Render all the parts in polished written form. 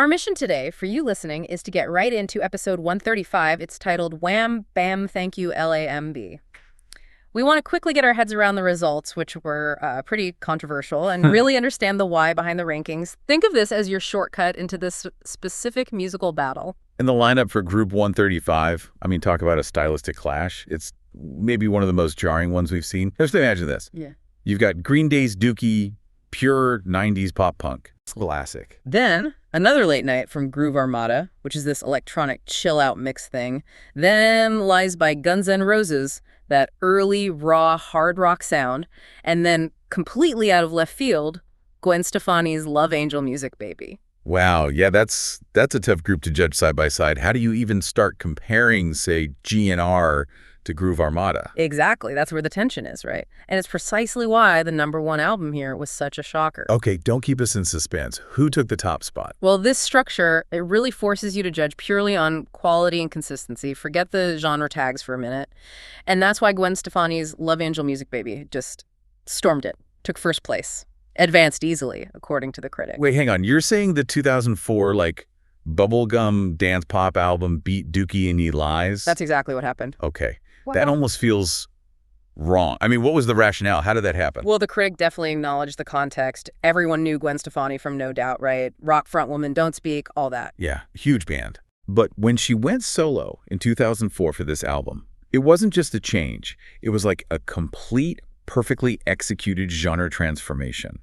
Our mission today, for you listening, is to get right into episode 135. It's titled Wham, Bam, Thank You, L.A.M.B. We want to quickly get our heads around the results, which were pretty controversial, and really understand the why behind the rankings. Think of this as your shortcut into this specific musical battle. And the lineup for Group 135, I mean, talk about a stylistic clash. It's maybe one of the most jarring ones we've seen. Just imagine this. Yeah. You've got Green Day's Dookie, pure 90s pop punk. Classic. Then, another late night from Groove Armada, which is this electronic chill-out mix thing. Then Lies by Guns N' Roses, that early, raw, hard rock sound. And then, completely out of left field, Gwen Stefani's Love Angel Music Baby. Wow, yeah, that's a tough group to judge side by side. How do you even start comparing, say, GNR to Groove Armada? Exactly. That's where the tension is, right? And it's precisely why the #1 album here was such a shocker. Okay, don't keep us in suspense. Who took the top spot? Well, this structure, it really forces you to judge purely on quality and consistency. Forget the genre tags for a minute. And that's why Gwen Stefani's Love Angel Music Baby just stormed it, took first place, advanced easily, according to the critic. Wait, hang on. You're saying the 2004, bubblegum dance pop album beat Dookie and Ye Lies? That's exactly what happened. Okay. Wow. That almost feels wrong. I mean, what was the rationale? How did that happen? Well, the critic definitely acknowledged the context. Everyone knew Gwen Stefani from No Doubt, right? Rock frontwoman, Don't Speak, all that. Yeah, huge band. But when she went solo in 2004 for this album, it wasn't just a change. It was like a complete, perfectly executed genre transformation.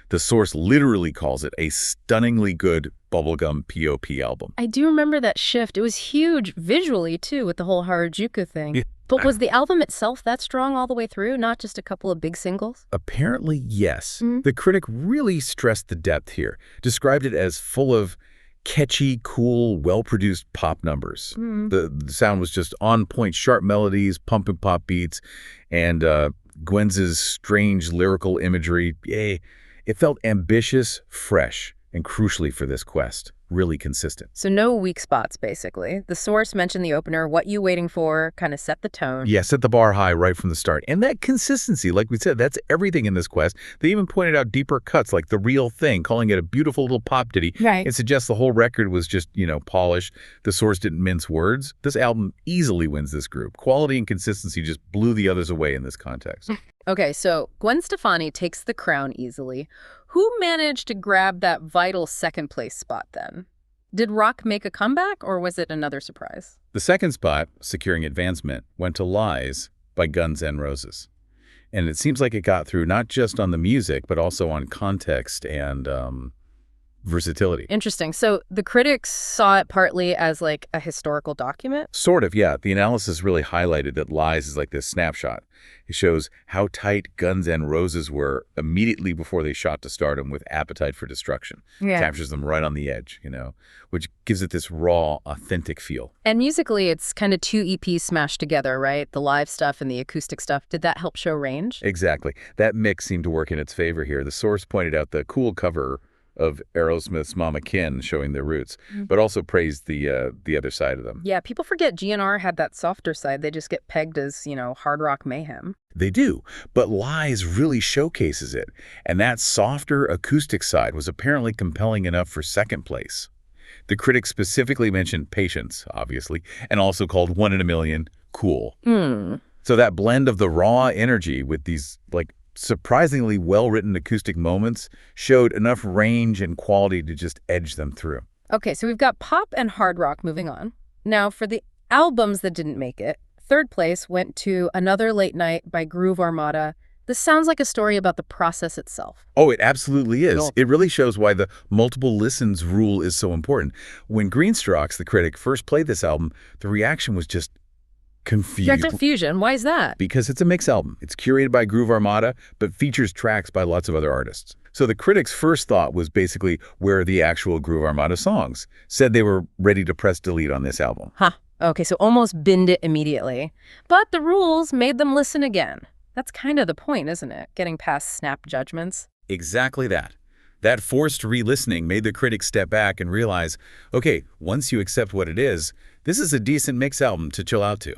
The source literally calls it a stunningly good bubblegum pop album. I do remember that shift. It was huge visually, too, with the whole Harajuku thing. Yeah. But was the album itself that strong all the way through, not just a couple of big singles? Apparently, yes. The critic really stressed the depth here, described it as full of catchy, cool, well-produced pop numbers. The sound was just on point, sharp melodies, pumping pop beats, and Gwen's strange lyrical imagery. Yay. It felt ambitious, fresh, and crucially for this quest, really consistent. So no weak spots, basically. The source mentioned the opener, What You Waiting For, kind of set the tone. Yeah, set the bar high right from the start. And that consistency, like we said, that's everything in this quest. They even pointed out deeper cuts, like The Real Thing, calling it a beautiful little pop ditty. Right. It suggests the whole record was just, polished. The source didn't mince words. This album easily wins this group. Quality and consistency just blew the others away in this context. Okay, so Gwen Stefani takes the crown easily. Who managed to grab that vital second place spot then? Did rock make a comeback, or was it another surprise? The second spot, securing advancement, went to Lies by Guns N' Roses. And it seems like it got through not just on the music, but also on context and versatility. Interesting. So the critics saw it partly as like a historical document? Sort of, yeah. The analysis really highlighted that Lies is like this snapshot. It shows how tight Guns N' Roses were immediately before they shot to stardom with Appetite for Destruction. Yeah. Captures them right on the edge, which gives it this raw, authentic feel. And musically, it's kind of two EPs smashed together, right? The live stuff and the acoustic stuff. Did that help show range? Exactly. That mix seemed to work in its favor here. The source pointed out the cool cover of Aerosmith's Mama Kin showing their roots, but also praised the other side of them. Yeah, people forget GNR had that softer side. They just get pegged as, hard rock mayhem. They do, but Lies really showcases it, and that softer acoustic side was apparently compelling enough for second place. The critics specifically mentioned Patience, obviously, and also called One in a Million cool. So that blend of the raw energy with these, surprisingly well-written acoustic moments showed enough range and quality to just edge them through. Okay, so we've got pop and hard rock moving on. Now, for the albums that didn't make it, third place went to Another Late Night by Groove Armada. This sounds like a story about the process itself. Oh, it absolutely is. No. It really shows why the multiple listens rule is so important. When Greenstrokes, the critic, first played this album, the reaction was just confused. Confusion. Why is that? Because it's a mix album. It's curated by Groove Armada, but features tracks by lots of other artists. So the critic's first thought was basically, where are the actual Groove Armada songs? Said they were ready to press delete on this album. Huh. Okay, so almost binned it immediately. But the rules made them listen again. That's kind of the point, isn't it? Getting past snap judgments. Exactly that. That forced re-listening made the critics step back and realize, okay, once you accept what it is, this is a decent mix album to chill out to.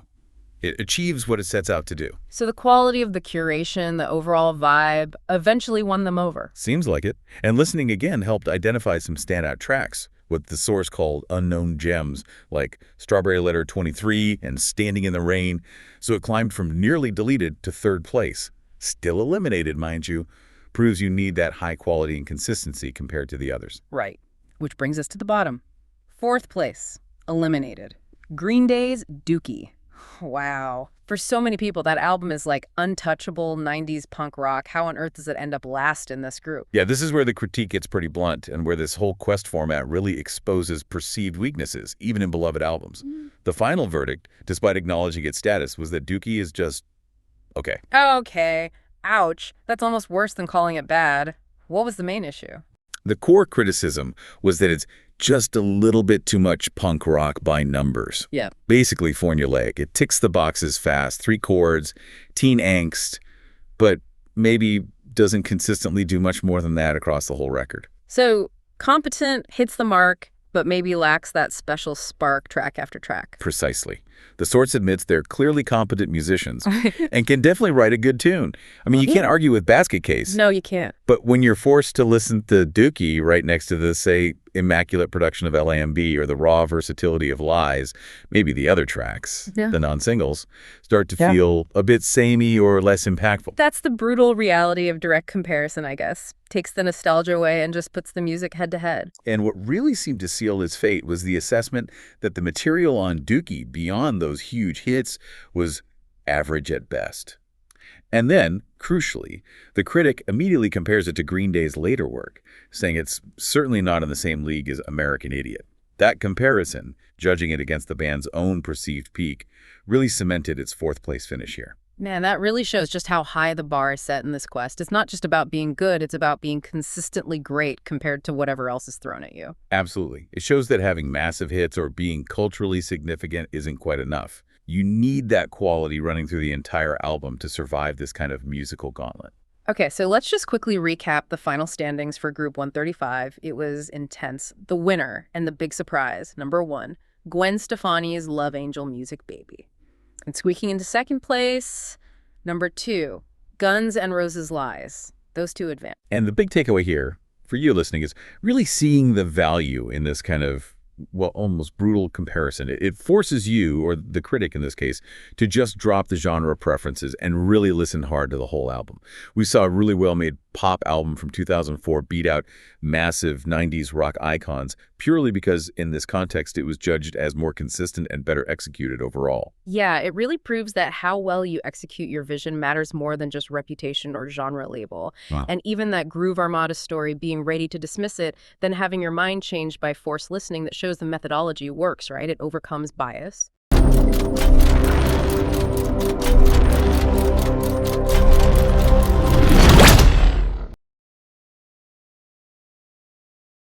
It achieves what it sets out to do. So the quality of the curation, the overall vibe, eventually won them over. Seems like it. And listening again helped identify some standout tracks. what the source called unknown gems, like Strawberry Letter 23 and Standing in the Rain, so it climbed from nearly deleted to third place. Still eliminated, mind you. Proves you need that high quality and consistency compared to the others. Right. Which brings us to the bottom. Fourth place, eliminated. Green Day's Dookie. Wow. For so many people, that album is like untouchable 90s punk rock. How on earth does it end up last in this group? Yeah, this is where the critique gets pretty blunt and where this whole quest format really exposes perceived weaknesses, even in beloved albums. The final verdict, despite acknowledging its status, was that Dookie is just okay. Okay. Ouch. That's almost worse than calling it bad. What was the main issue? The core criticism was that it's just a little bit too much punk rock by numbers. Yeah. Basically formulaic. It ticks the boxes fast, 3 chords, teen angst, but maybe doesn't consistently do much more than that across the whole record. So, competent, hits the mark, but maybe lacks that special spark track after track. Precisely. The Sorts admits they're clearly competent musicians and can definitely write a good tune. I mean, you can't argue with Basket Case. No, you can't. But when you're forced to listen to Dookie right next to the, say, immaculate production of L.A.M.B. or the raw versatility of Lies, maybe the other tracks, the non-singles, start to feel a bit samey or less impactful. That's the brutal reality of direct comparison, I guess. Takes the nostalgia away and just puts the music head to head. And what really seemed to seal his fate was the assessment that the material on Dookie, beyond those huge hits, was average at best. And then, crucially, the critic immediately compares it to Green Day's later work, saying it's certainly not in the same league as American Idiot. That comparison, judging it against the band's own perceived peak, really cemented its fourth-place finish here. Man, that really shows just how high the bar is set in this quest. It's not just about being good, it's about being consistently great compared to whatever else is thrown at you. Absolutely. It shows that having massive hits or being culturally significant isn't quite enough. You need that quality running through the entire album to survive this kind of musical gauntlet. Okay, so let's just quickly recap the final standings for Group 135. It was intense. The winner and the big surprise, number 1, Gwen Stefani's Love Angel Music Baby. And squeaking into second place, number 2, Guns N' Roses Lies. Those two advance. And the big takeaway here, for you listening, is really seeing the value in this kind of, well, almost brutal comparison. It forces you, or the critic in this case, to just drop the genre preferences and really listen hard to the whole album. We saw a really well-made pop album from 2004 beat out massive 90s rock icons purely because in this context it was judged as more consistent and better executed overall. Yeah, it really proves that how well you execute your vision matters more than just reputation or genre label. Wow. And even that Groove Armada story, being ready to dismiss it, then having your mind changed by forced listening, that shows the methodology works, right? It overcomes bias.